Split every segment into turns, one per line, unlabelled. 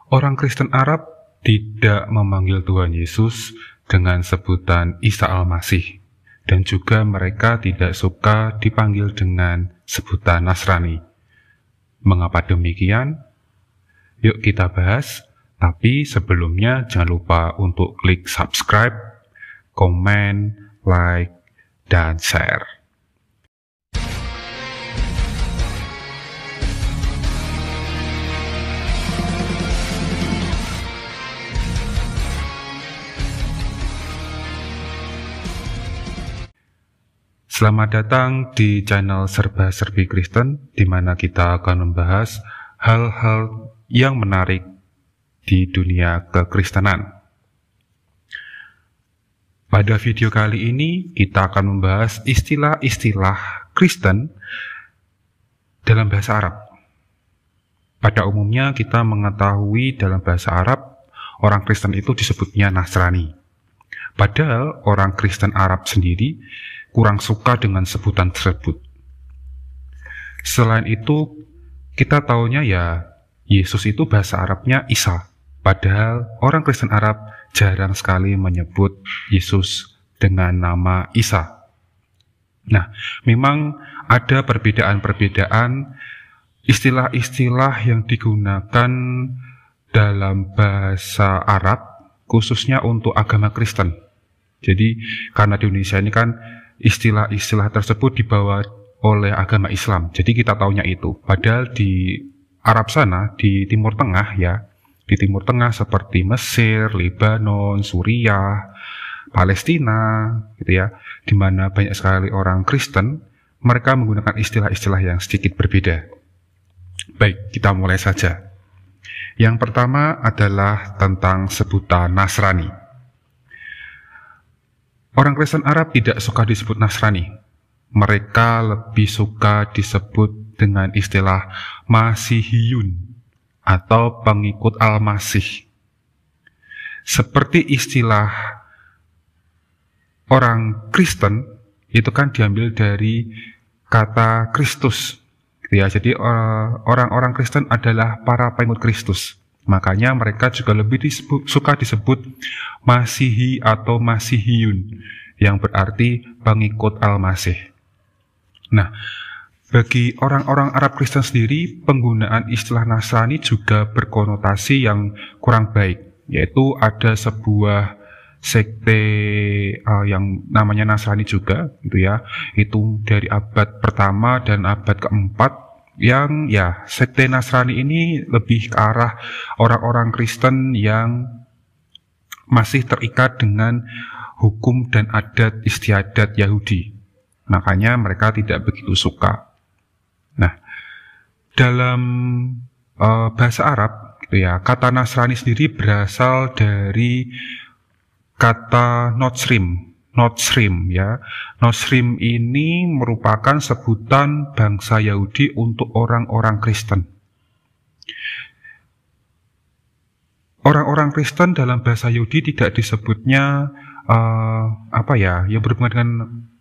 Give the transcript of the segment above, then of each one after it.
Orang Kristen Arab tidak memanggil Tuhan Yesus dengan sebutan Isa Al-Masih, dan juga mereka tidak suka dipanggil dengan sebutan Nasrani. Mengapa demikian? Yuk kita bahas, tapi sebelumnya jangan lupa untuk klik subscribe, komen, like, dan share. Selamat datang di channel Serba-Serbi Kristen, di mana kita akan membahas hal-hal yang menarik di dunia kekristenan. Pada video kali ini, kita akan membahas istilah-istilah Kristen dalam bahasa Arab. Pada umumnya, kita mengetahui dalam bahasa Arab, orang Kristen itu disebutnya Nasrani. Padahal orang Kristen Arab sendiri kurang suka dengan sebutan tersebut. Selain itu, kita taunya ya Yesus itu bahasa Arabnya Isa. Padahal orang Kristen Arab jarang sekali menyebut Yesus dengan nama Isa. Nah, memang ada perbedaan-perbedaan istilah-istilah yang digunakan dalam bahasa Arab, khususnya untuk agama Kristen. Jadi, karena di Indonesia ini kan istilah-istilah tersebut dibawa oleh agama Islam. Jadi kita taunya itu. Padahal di Arab sana, di Timur Tengah ya, di Timur Tengah seperti Mesir, Lebanon, Suriah, Palestina, gitu ya, di mana banyak sekali orang Kristen, mereka menggunakan istilah-istilah yang sedikit berbeda. Baik, kita mulai saja. Yang pertama adalah tentang sebutan Nasrani. Orang Kristen Arab tidak suka disebut Nasrani. Mereka lebih suka disebut dengan istilah Masihiyun atau pengikut Al-Masih. Seperti istilah orang Kristen, itu kan diambil dari kata Kristus. Ya, jadi orang-orang Kristen adalah para pengikut Kristus. Makanya mereka juga lebih suka disebut Masihi atau Masihiyun, yang berarti pengikut Al-Masih. Nah, bagi orang-orang Arab Kristen sendiri, penggunaan istilah Nasrani juga berkonotasi yang kurang baik, yaitu ada sebuah sekte yang namanya Nasrani juga, gitu ya. Itu dari abad pertama dan abad keempat. Yang ya, sekte Nasrani ini lebih ke arah orang-orang Kristen yang masih terikat dengan hukum dan adat istiadat Yahudi. Makanya mereka tidak begitu suka. Nah, dalam bahasa Arab, gitu ya, kata Nasrani sendiri berasal dari kata Notsrim ya. Notsrim ini merupakan sebutan bangsa Yahudi untuk orang-orang Kristen. Orang-orang Kristen dalam bahasa Yahudi tidak disebutnya yang berhubungan dengan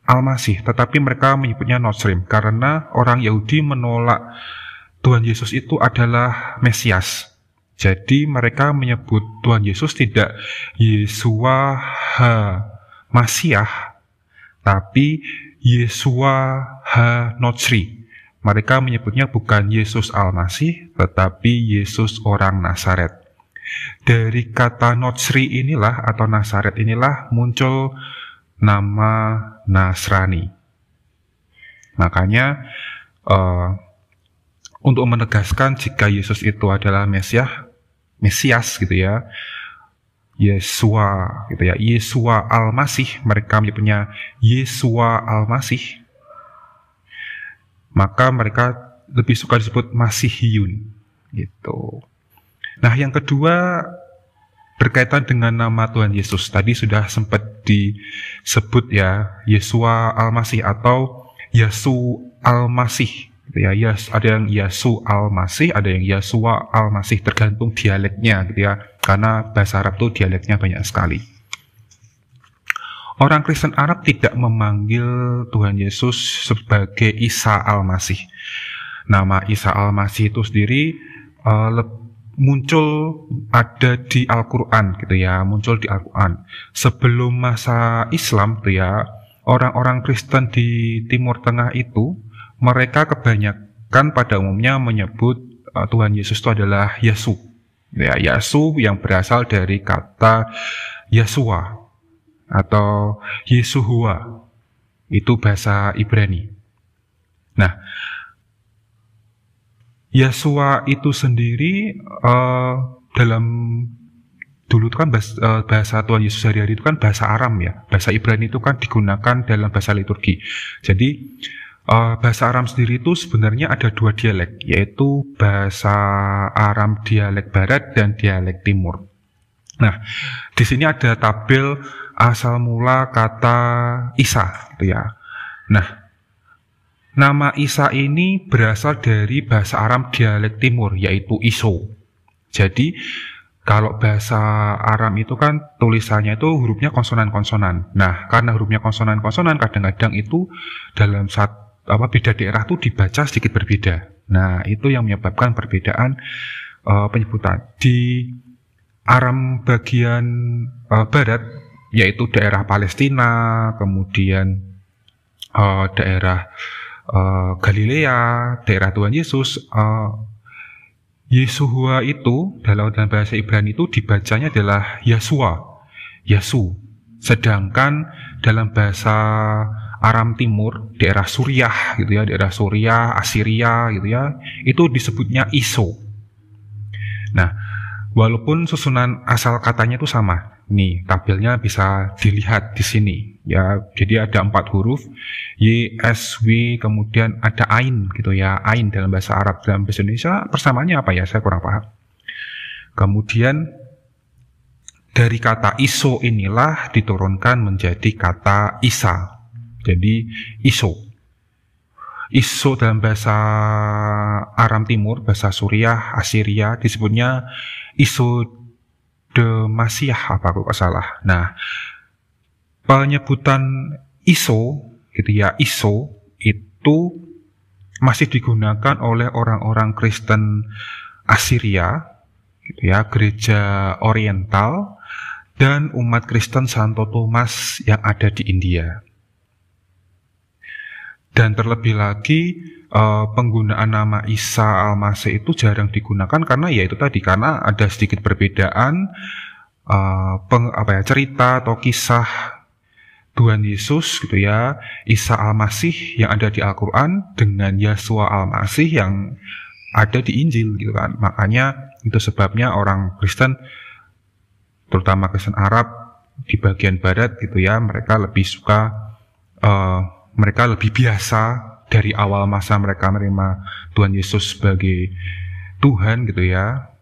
Al-Masih, tetapi mereka menyebutnya Notsrim karena orang Yahudi menolak Tuhan Yesus itu adalah Mesias. Jadi mereka menyebut Tuhan Yesus tidak Yesua Masiah, tapi Yesua Ha-Notsri. Mereka menyebutnya bukan Yesus Al-Masih, tetapi Yesus orang Nazaret. Dari kata Notsri inilah atau Nazaret inilah muncul nama Nasrani. Makanya untuk menegaskan jika Yesus itu adalah Mesias gitu ya, Yesua gitu ya, Yesua Al-Masih, mereka menyebutnya Yesua Al-Masih, maka mereka lebih suka disebut Masihiyun gitu. Nah, yang kedua berkaitan dengan nama Tuhan Yesus. Tadi sudah sempat disebut ya, Yesua Al-Masih atau Yesu Al-Masih gitu ya. Ada yang Yesu Al-Masih, ada yang Yesua Al-Masih, tergantung dialeknya gitu ya. Karena bahasa Arab itu dialeknya banyak sekali. Orang Kristen Arab tidak memanggil Tuhan Yesus sebagai Isa Al-Masih. Nama Isa Al-Masih itu sendiri muncul ada di Al-Quran gitu ya, muncul di Al-Quran. Sebelum masa Islam gitu ya, orang-orang Kristen di Timur Tengah itu, mereka kebanyakan pada umumnya menyebut Tuhan Yesus itu adalah Yesu. Ya, Yesu yang berasal dari kata Yesua atau Yesuhua. Itu bahasa Ibrani. Nah, Yesua itu sendiri dalam dulu itu kan bahasa Tuhan Yesus sehari-hari itu kan bahasa Aram ya. Bahasa Ibrani itu kan digunakan dalam bahasa liturgi. Jadi bahasa Aram sendiri itu sebenarnya ada dua dialek, yaitu bahasa Aram dialek Barat dan dialek Timur. Nah, di sini ada tabel asal mula kata Isa, gitu ya. Nah, nama Isa ini berasal dari bahasa Aram dialek Timur, yaitu Iso. Jadi, kalau bahasa Aram itu kan tulisannya itu hurufnya konsonan-konsonan. Nah, karena hurufnya konsonan-konsonan, kadang-kadang itu dalam beda daerah itu dibaca sedikit berbeda. Nah, itu yang menyebabkan perbedaan penyebutan. Di Aram bagian barat, yaitu daerah Palestina, kemudian daerah Galilea, daerah Tuhan Yesus, Yesuhua itu dalam bahasa Ibrani itu dibacanya adalah Yesua, Yesu. Sedangkan dalam bahasa Aram Timur, daerah Suriah gitu ya, daerah Suriah, Assyria gitu ya, itu disebutnya Iso. Nah, walaupun susunan asal katanya itu sama, nih tabelnya bisa dilihat di sini ya. Jadi ada 4 huruf Y, S, W, kemudian ada Ain gitu ya. Ain dalam bahasa Arab, dalam bahasa Indonesia persamaannya apa ya? Saya kurang paham. Kemudian dari kata Iso inilah diturunkan menjadi kata Isa. Jadi Iso. Iso dalam bahasa Aram Timur, bahasa Suriah, Assyria disebutnya Iso de Masiah apa kalau salah. Nah, penyebutan Iso gitu ya, Iso itu masih digunakan oleh orang-orang Kristen Assyria gitu ya, gereja Oriental dan umat Kristen Santo Thomas yang ada di India. Dan terlebih lagi penggunaan nama Isa Al-Masih itu jarang digunakan karena ya itu tadi, karena ada sedikit perbedaan cerita atau kisah Tuhan Yesus gitu ya, Isa Al-Masih yang ada di Al-Quran dengan Yesua Al-Masih yang ada di Injil gitu kan. Makanya itu sebabnya orang Kristen, terutama Kristen Arab di bagian barat gitu ya, mereka lebih suka mereka lebih biasa dari awal masa mereka menerima Tuhan Yesus sebagai Tuhan gitu ya.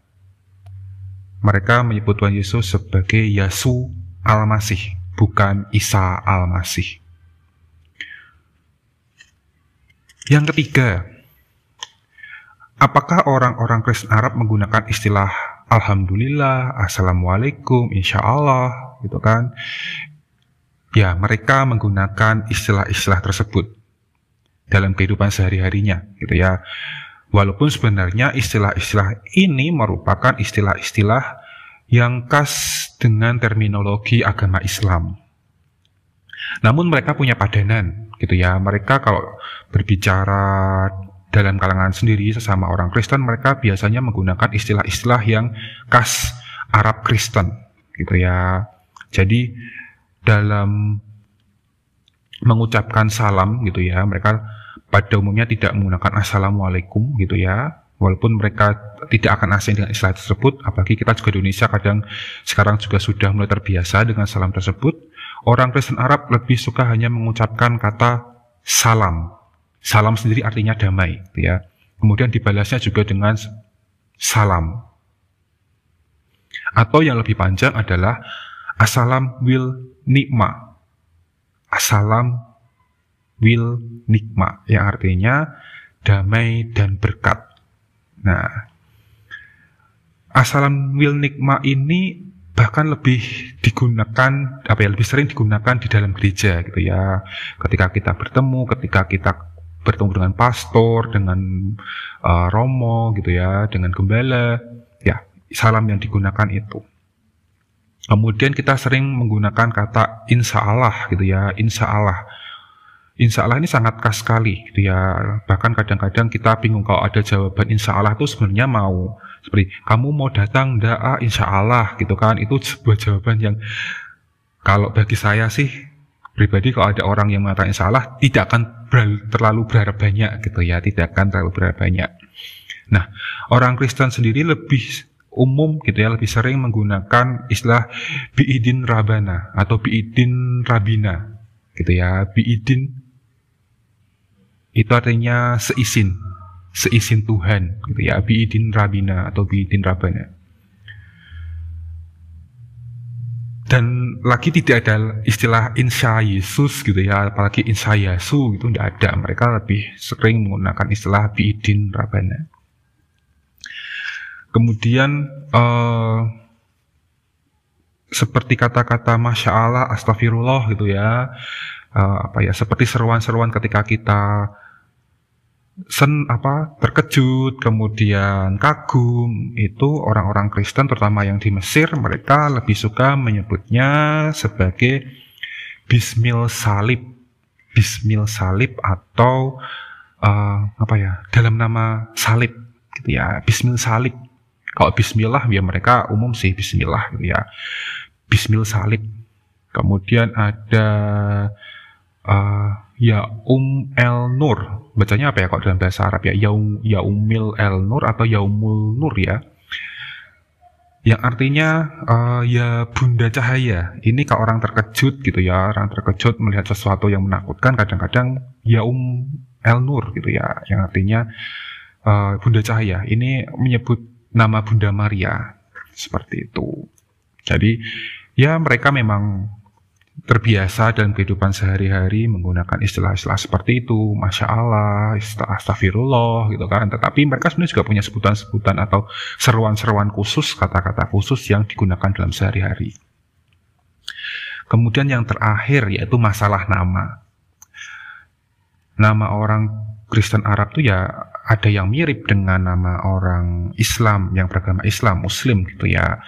Mereka menyebut Tuhan Yesus sebagai Yesu Al-Masih, bukan Isa Al-Masih. Yang ketiga, apakah orang-orang Kristen Arab menggunakan istilah Alhamdulillah, Assalamualaikum, Insya Allah gitu kan? Ya, mereka menggunakan istilah-istilah tersebut dalam kehidupan sehari-harinya, gitu ya. Walaupun sebenarnya istilah-istilah ini merupakan istilah-istilah yang khas dengan terminologi agama Islam. Namun mereka punya padanan, gitu ya. Mereka kalau berbicara dalam kalangan sendiri sesama orang Kristen, mereka biasanya menggunakan istilah-istilah yang khas Arab Kristen, gitu ya. Jadi dalam mengucapkan salam gitu ya, mereka pada umumnya tidak menggunakan Assalamualaikum gitu ya, walaupun mereka tidak akan asing dengan istilah tersebut. Apalagi kita juga di Indonesia kadang sekarang juga sudah mulai terbiasa dengan salam tersebut. Orang Kristen Arab lebih suka hanya mengucapkan kata salam. Salam sendiri artinya damai gitu ya. Kemudian dibalasnya juga dengan salam. Atau yang lebih panjang adalah Assalam wil nikma. Assalam wil nikma, yang artinya damai dan berkat. Nah, Assalam wil nikma ini bahkan lebih digunakan, lebih sering digunakan di dalam gereja gitu ya. Ketika kita bertemu dengan pastor, dengan romo gitu ya, dengan gembala, ya salam yang digunakan itu. Kemudian kita sering menggunakan kata insya Allah gitu ya, insya Allah. Insya Allah ini sangat khas sekali gitu ya. Bahkan kadang-kadang kita bingung kalau ada jawaban insya Allah itu sebenarnya mau seperti kamu mau datang enggak? Insya Allah gitu kan. Itu sebuah jawaban yang kalau bagi saya sih pribadi kalau ada orang yang mengatakan insya Allah tidak akan terlalu berharap banyak gitu ya, tidak akan terlalu berharap banyak. Nah, orang Kristen sendiri lebih umum gitu ya, lebih sering menggunakan istilah biidin rabana atau biidin rabina gitu ya. Biidin itu artinya seisin Tuhan gitu ya, biidin rabina atau biidin rabana. Dan lagi tidak ada istilah insya Yesus gitu ya, apalagi insya Yesu gitu tidak ada. Mereka lebih sering menggunakan istilah biidin rabana. Kemudian seperti kata-kata masya Allah, astagfirullah gitu ya, seperti seruan-seruan ketika kita terkejut, kemudian kagum, itu orang-orang Kristen terutama yang di Mesir mereka lebih suka menyebutnya sebagai Bismil Salib, Bismil Salib atau dalam nama salib gitu ya, Bismil Salib. Kalau Bismillah ya mereka umum sih Bismillah gitu ya, Bismil Salib. Kemudian ada Yaum El Nur, bacanya apa ya kalau dalam bahasa Arab ya, Yaumil El Nur atau Yaumul Nur ya, yang artinya ya Bunda Cahaya. Ini kalau orang terkejut gitu ya, orang terkejut melihat sesuatu yang menakutkan, kadang-kadang Yaum El Nur gitu ya, yang artinya Bunda Cahaya. Ini menyebut nama Bunda Maria, seperti itu. Jadi ya mereka memang terbiasa dalam kehidupan sehari-hari menggunakan istilah-istilah seperti itu, masya Allah, astagfirullah gitu kan. Tetapi mereka sebenarnya juga punya sebutan-sebutan atau seruan-seruan khusus, kata-kata khusus yang digunakan dalam sehari-hari. Kemudian yang terakhir yaitu masalah nama. Nama orang Kristen Arab itu ya ada yang mirip dengan nama orang Islam yang beragama Islam, Muslim gitu ya.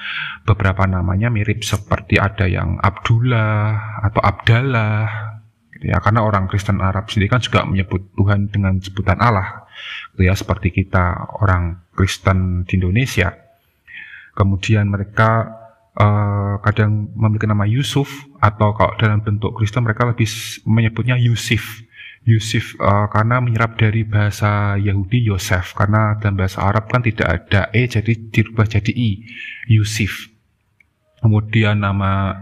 Beberapa namanya mirip, seperti ada yang Abdullah atau Abdallah gitu ya. Karena orang Kristen Arab sendiri kan juga menyebut Tuhan dengan sebutan Allah gitu ya, seperti kita orang Kristen di Indonesia. Kemudian mereka kadang memiliki nama Yusuf, atau kalau dalam bentuk Kristen mereka lebih menyebutnya Yusuf karena menyerap dari bahasa Yahudi Yosef, karena dalam bahasa Arab kan tidak ada jadi dirubah jadi Yusuf. Kemudian nama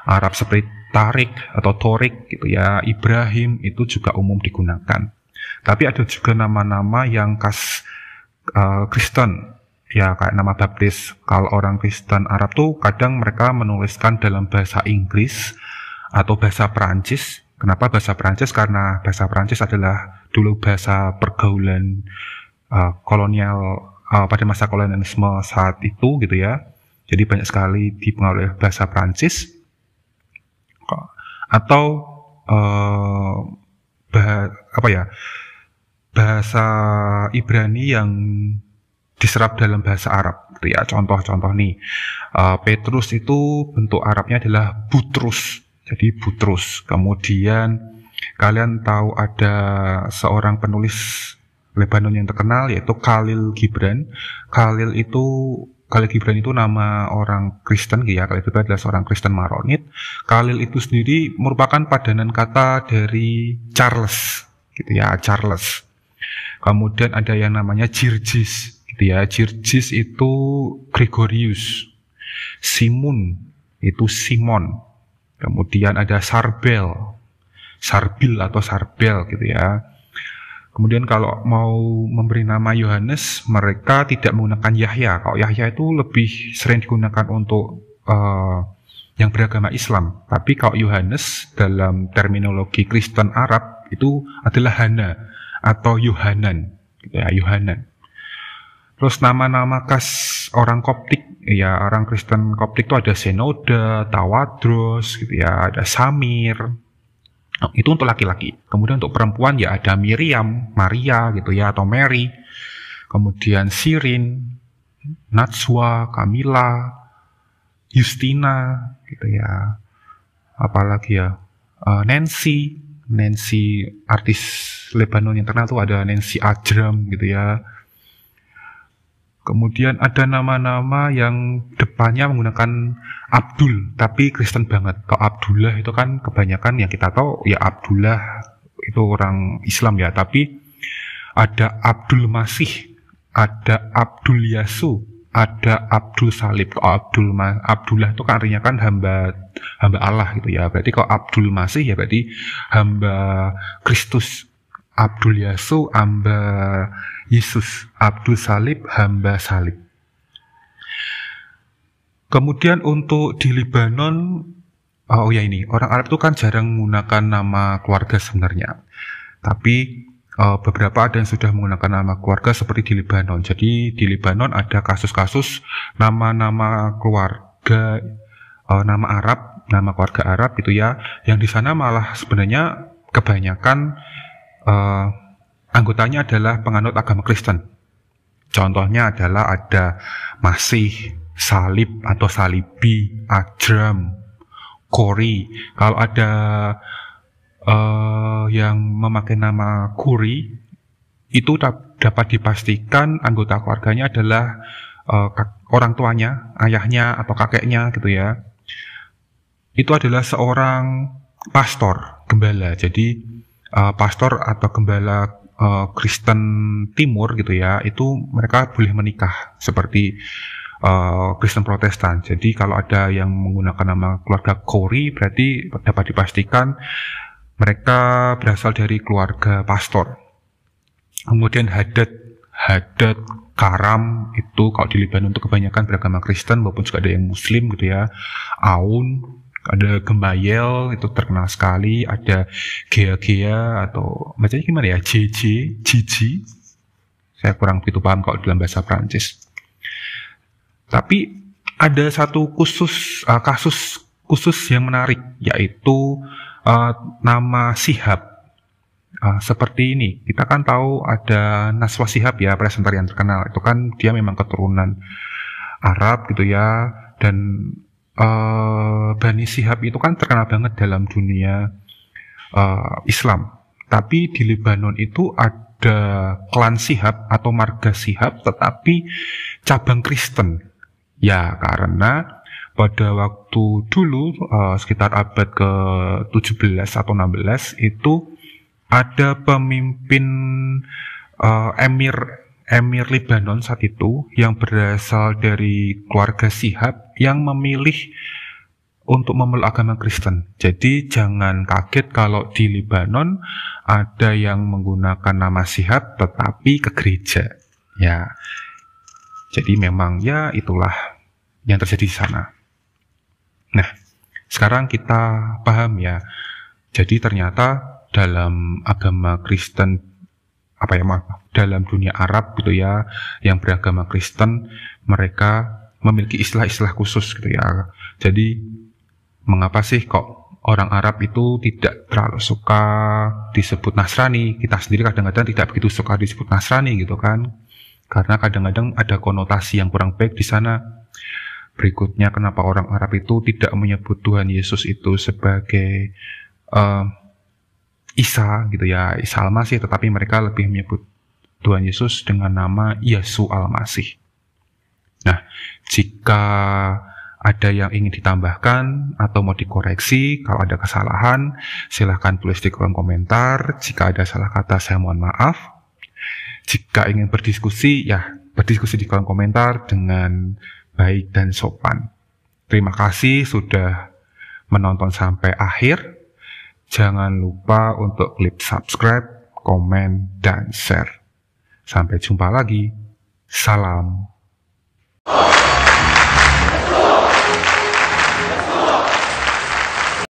Arab seperti Tarik atau Torik gitu ya, Ibrahim itu juga umum digunakan. Tapi ada juga nama-nama yang khas Kristen ya, kayak nama baptis. Kalau orang Kristen Arab tuh kadang mereka menuliskan dalam bahasa Inggris atau bahasa Perancis. Kenapa bahasa Perancis? Karena bahasa Perancis adalah dulu bahasa pergaulan kolonial pada masa kolonialisme saat itu gitu ya. Jadi banyak sekali dipengaruhi oleh bahasa Perancis atau bahasa Ibrani yang diserap dalam bahasa Arab gitu ya. Contoh-contoh nih, Petrus itu bentuk Arabnya adalah Butrus. Jadi Butrus. Kemudian kalian tahu ada seorang penulis Lebanon yang terkenal yaitu Khalil Gibran. Khalil Gibran itu nama orang Kristen ya. Khalil Gibran adalah seorang Kristen Maronit. Khalil itu sendiri merupakan padanan kata dari Charles gitu ya, Charles. Kemudian ada yang namanya Girgis gitu ya. Girgis itu Gregorius. Simun itu Simon. Kemudian ada Sarbil atau Sarbel gitu ya. Kemudian kalau mau memberi nama Yohanes, mereka tidak menggunakan Yahya. Kalau Yahya itu lebih sering digunakan untuk yang beragama Islam. Tapi kalau Yohanes dalam terminologi Kristen Arab itu adalah Hana atau Yohanan gitu ya, Yohanan. Terus nama-nama khas orang Koptik, ya orang Kristen Koptik itu ada Senoda, Tawadros, gitu ya, ada Samir. Itu untuk laki-laki. Kemudian untuk perempuan ya ada Miriam, Maria, gitu ya, atau Mary. Kemudian Sirin, Natswa, Camilla, Justina, gitu ya. Apalagi ya, Nancy artis Lebanon yang terkenal tuh ada Nancy Ajram gitu ya. Kemudian ada nama-nama yang depannya menggunakan Abdul, tapi Kristen banget. Kalau Abdullah itu kan kebanyakan yang kita tahu ya Abdullah itu orang Islam ya, tapi ada Abdul Masih, ada Abdul Yasu, ada Abdul Salib. Kalau Abdullah itu kan artinya kan hamba Allah gitu ya. Berarti kalau Abdul Masih ya berarti hamba Kristus. Abdul Yasu, hamba Yesus. Abdul Salib, hamba salib. Kemudian untuk di Libanon, oh ya ini, orang Arab itu kan jarang menggunakan nama keluarga sebenarnya. Tapi beberapa ada yang sudah menggunakan nama keluarga seperti di Libanon. Jadi di Libanon ada kasus-kasus nama-nama keluarga, nama Arab, nama keluarga Arab gitu ya, yang di sana malah sebenarnya kebanyakan anggotanya adalah penganut agama Kristen. Contohnya adalah ada Masih, Salib atau Salibi, Ajram, Kori. Kalau ada yang memakai nama Kuri, itu dapat dipastikan anggota keluarganya adalah orang tuanya, ayahnya atau kakeknya gitu ya. Itu adalah seorang pastor, gembala. Jadi pastor atau gembala Kristen Timur gitu ya, itu mereka boleh menikah seperti Kristen Protestan. Jadi kalau ada yang menggunakan nama keluarga Kori, berarti dapat dipastikan mereka berasal dari keluarga pastor. Kemudian Hadad, Karam itu kalau di Libanon untuk kebanyakan beragama Kristen, walaupun juga ada yang Muslim gitu ya. Aun, ada Gemayel itu terkenal sekali, ada Gea atau bacanya gimana ya, Gigi. Saya kurang begitu paham kalau dalam bahasa Prancis. Tapi ada satu kasus khusus yang menarik, yaitu nama Shihab. Seperti ini, kita kan tahu ada Naswa Shihab ya, presenter yang terkenal. Itu kan dia memang keturunan Arab gitu ya, dan Bani Shihab itu kan terkenal banget dalam dunia Islam. Tapi di Lebanon itu ada klan Shihab atau marga Shihab, tetapi cabang Kristen. Ya, karena pada waktu dulu sekitar abad ke-17 atau 16 itu ada pemimpin Emir Lebanon saat itu yang berasal dari keluarga Shihab yang memilih untuk memeluk agama Kristen. Jadi jangan kaget kalau di Lebanon ada yang menggunakan nama Shihab tetapi ke gereja. Ya, jadi memang ya itulah yang terjadi di sana. Nah, sekarang kita paham ya. Jadi ternyata dalam agama Kristen dalam dunia Arab gitu ya, yang beragama Kristen, mereka memiliki istilah-istilah khusus gitu ya. Jadi mengapa sih kok orang Arab itu tidak terlalu suka disebut Nasrani? Kita sendiri kadang-kadang tidak begitu suka disebut Nasrani gitu kan, karena kadang-kadang ada konotasi yang kurang baik di sana. Berikutnya, kenapa orang Arab itu tidak menyebut Tuhan Yesus itu sebagai Isa gitu ya, Isa Al-Masih, tetapi mereka lebih menyebut Tuhan Yesus dengan nama Yesus Al-Masih. Nah, jika ada yang ingin ditambahkan atau mau dikoreksi, kalau ada kesalahan, silahkan tulis di kolom komentar. Jika ada salah kata, saya mohon maaf. Jika ingin berdiskusi, ya berdiskusi di kolom komentar dengan baik dan sopan. Terima kasih sudah menonton sampai akhir. Jangan lupa untuk klik subscribe, komen, dan share. Sampai jumpa lagi. Salam.